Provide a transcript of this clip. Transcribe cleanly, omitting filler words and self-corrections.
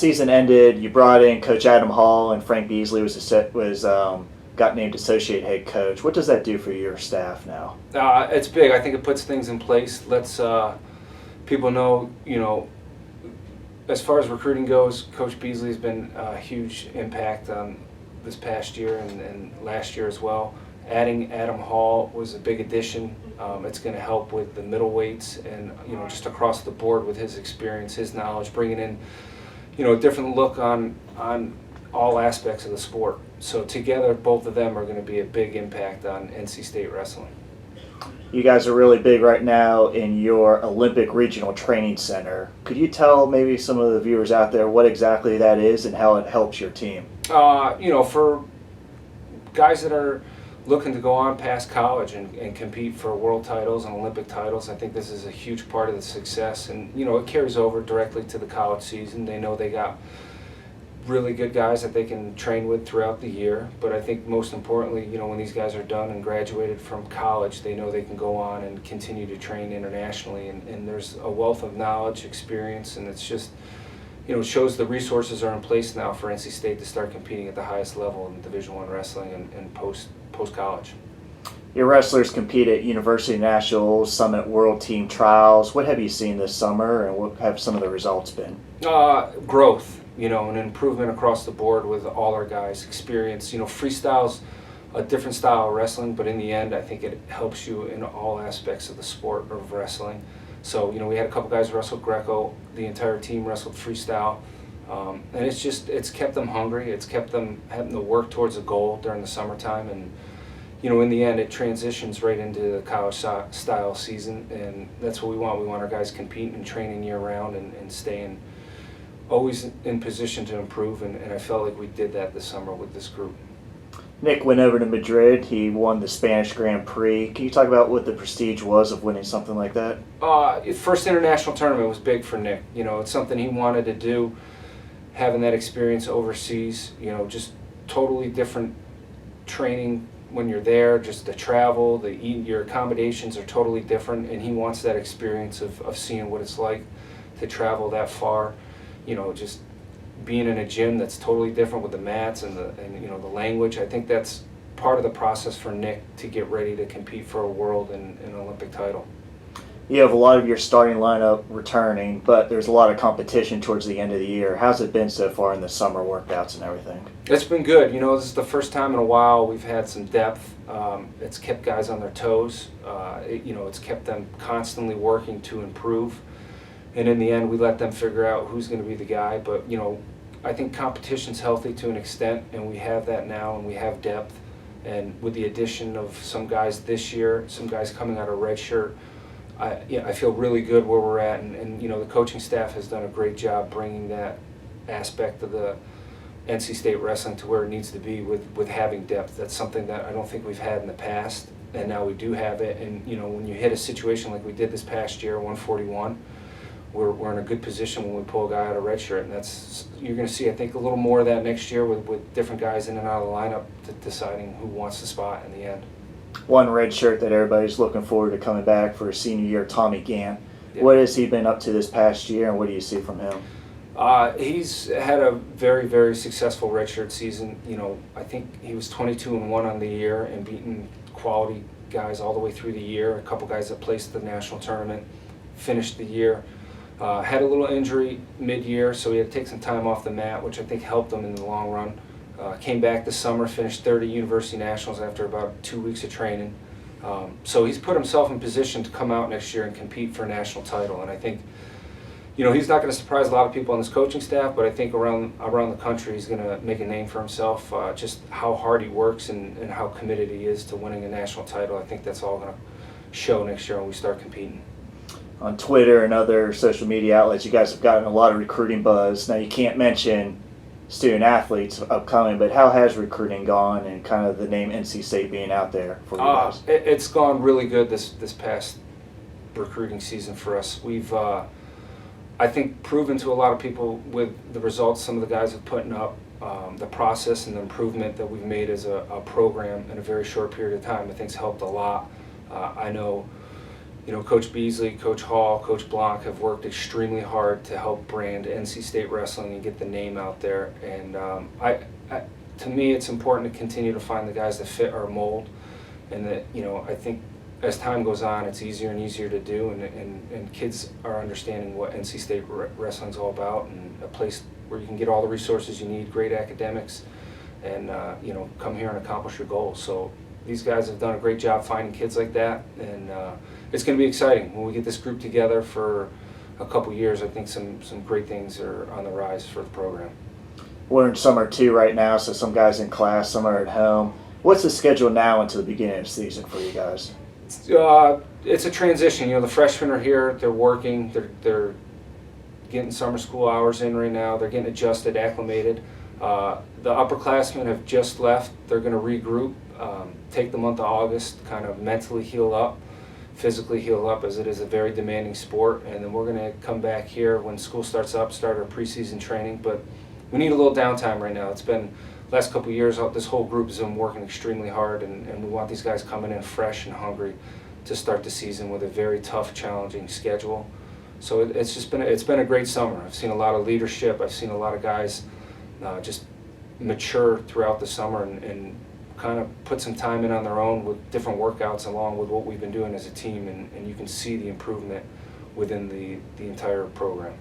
season ended, you brought in Coach Adam Hall, and Frank Beasley got named associate head coach. What does that do for your staff now? It's big. I think it puts things in place. Lets people know, as far as recruiting goes, Coach Beasley has been a huge impact on this past year and last year as well. Adding Adam Hall was a big addition. It's going to help with the middleweights and just across the board with his experience, his knowledge, bringing in a different look on all aspects of the sport. So together, both of them are going to be a big impact on NC State wrestling. You guys are really big right now in your Olympic Regional Training Center. Could you tell maybe some of the viewers out there what exactly that is and how it helps your team? For guys that are looking to go on past college and compete for world titles and Olympic titles, I think this is a huge part of the success. And, it carries over directly to the college season. They know they got really good guys that they can train with throughout the year. But I think most importantly, when these guys are done and graduated from college, they know they can go on and continue to train internationally. And there's a wealth of knowledge, experience, and it's just, it shows the resources are in place now for NC State to start competing at the highest level in Division I wrestling and post-college. Your wrestlers compete at University Nationals, Summit World Team Trials. What have you seen this summer, and what have some of the results been? Growth, an improvement across the board with all our guys. Experience, freestyle's a different style of wrestling, but in the end, I think it helps you in all aspects of the sport of wrestling. So, we had a couple guys wrestle Greco. The entire team wrestled freestyle. And it's kept them hungry. It's kept them having to work towards a goal during the summertime. And, in the end, it transitions right into the college style season. And that's what we want. We want our guys competing and training year round and staying always in position to improve. And I felt like we did that this summer with this group. Nick went over to Madrid. He won the Spanish Grand Prix. Can you talk about what the prestige was of winning something like that? First international tournament was big for Nick. It's something he wanted to do. Having that experience overseas, just totally different training when you're there, just the travel, the eat, your accommodations are totally different, and he wants that experience of seeing what it's like to travel that far. Just being in a gym that's totally different with the mats and the language. I think that's part of the process for Nick to get ready to compete for a world and an Olympic title. You have a lot of your starting lineup returning, but there's a lot of competition towards the end of the year. How's it been so far in the summer workouts and everything? It's been good. This is the first time in a while we've had some depth. It's kept guys on their toes. It's kept them constantly working to improve. And in the end, we let them figure out who's going to be the guy. But, I think competition's healthy to an extent, and we have that now, and we have depth. And with the addition of some guys this year, some guys coming out of redshirt, I feel really good where we're at, and the coaching staff has done a great job bringing that aspect of the NC State wrestling to where it needs to be with having depth. That's something that I don't think we've had in the past, and now we do have it. And when you hit a situation like we did this past year, 141, we're in a good position when we pull a guy out of redshirt, and you're going to see, I think, a little more of that next year with different guys in and out of the lineup deciding who wants the spot in the end. One red shirt that everybody's looking forward to coming back for his senior year, Tommy Gann. Yeah. What has he been up to this past year, and what do you see from him? He's had a very, very successful redshirt season. I think he was 22-1 on the year and beating quality guys all the way through the year. A couple guys that placed the national tournament, finished the year. Had a little injury mid-year, so he had to take some time off the mat, which I think helped him in the long run. Came back this summer, finished third at University Nationals after about 2 weeks of training. So he's put himself in position to come out next year and compete for a national title. And I think, he's not going to surprise a lot of people on this coaching staff, but I think around the country he's going to make a name for himself. Just how hard he works and how committed he is to winning a national title. I think that's all going to show next year when we start competing. On Twitter and other social media outlets, you guys have gotten a lot of recruiting buzz. Now, you can't mention student athletes upcoming, but how has recruiting gone and kind of the name NC State being out there for you guys? It's gone really good this past recruiting season for us. We've, I think, proven to a lot of people with the results some of the guys have put up, the process and the improvement that we've made as a program in a very short period of time, I think has helped a lot. I know Coach Beasley, Coach Hall, Coach Blanc have worked extremely hard to help brand NC State wrestling and get the name out there. And to me, it's important to continue to find the guys that fit our mold, and that I think as time goes on, it's easier and easier to do, and kids are understanding what NC State wrestling's all about, and a place where you can get all the resources you need, great academics, and come here and accomplish your goals. So these guys have done a great job finding kids like that, and it's going to be exciting when we get this group together for a couple years. I think some great things are on the rise for the program. We're in summer 2 right now, so some guys in class, some are at home. What's the schedule now until the beginning of the season for you guys? It's a transition. The freshmen are here. They're working. They're getting summer school hours in right now. They're getting adjusted, acclimated. The upperclassmen have just left. They're going to regroup, take the month of August, kind of mentally heal up, physically heal up, as it is a very demanding sport. And then we're going to come back here when school starts up, start our preseason training. But we need a little downtime right now. It's been last couple of years, this whole group has been working extremely hard, and we want these guys coming in fresh and hungry to start the season with a very tough, challenging schedule. So it's been a great summer. I've seen a lot of leadership. I've seen a lot of guys just mature throughout the summer and kind of put some time in on their own with different workouts along with what we've been doing as a team, and you can see the improvement within the entire program.